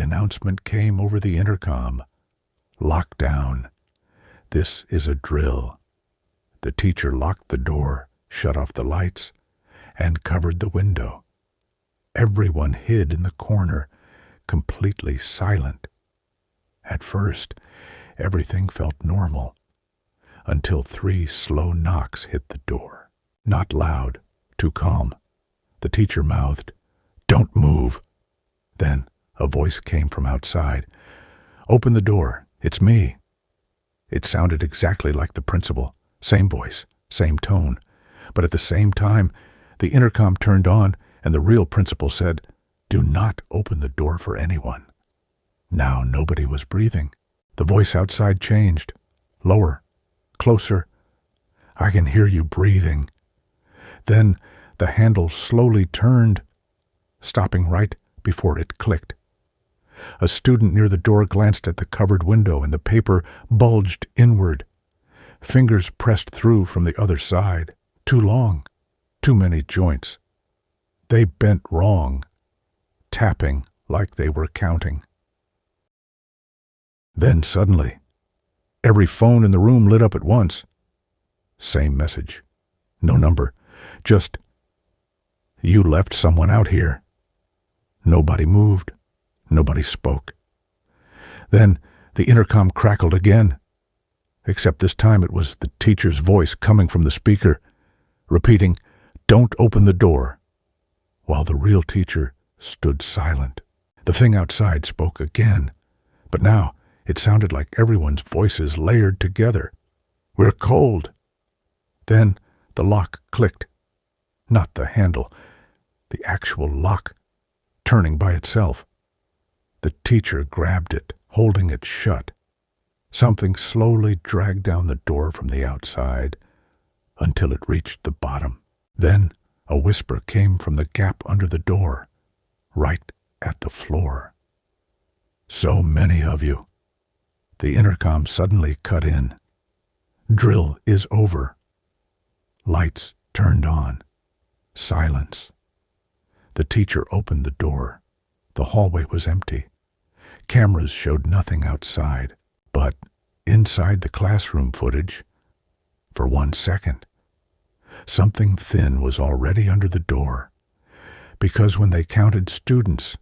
announcement came over the intercom. Lockdown. This is a drill. The teacher locked the door, shut off the lights, and covered the window. Everyone hid in the corner, completely silent. At first, everything felt normal, until 3 slow knocks hit the door. Not loud, too calm. The teacher mouthed, "Don't move." Then a voice came from outside. "Open the door, it's me." It sounded exactly like the principal. Same voice, same tone. But at the same time, the intercom turned on and the real principal said, "Do not open the door for anyone." Now nobody was breathing. The voice outside changed. Lower, closer. "I can hear you breathing." Then the handle slowly turned, stopping right before it clicked. A student near the door glanced at the covered window and the paper bulged inward. Fingers pressed through from the other side. Too long. Too many joints. They bent wrong, tapping like they were counting. Then suddenly, every phone in the room lit up at once. Same message. No number. Just, "You left someone out here." Nobody moved. Nobody spoke. Then the intercom crackled again, except this time it was the teacher's voice coming from the speaker, repeating, "Don't open the door," while the real teacher stood silent. The thing outside spoke again, but now it sounded like everyone's voices layered together. "We're cold." Then the lock clicked. Not the handle, the actual lock, turning by itself. The teacher grabbed it, holding it shut. Something slowly dragged down the door from the outside until it reached the bottom. Then a whisper came from the gap under the door, right at the floor. "So many of you." The intercom suddenly cut in. "Drill is over." Lights turned on. Silence. The teacher opened the door. The hallway was empty. Cameras showed nothing outside, but inside the classroom footage, for 1 second, something thin was already under the door, because when they counted students,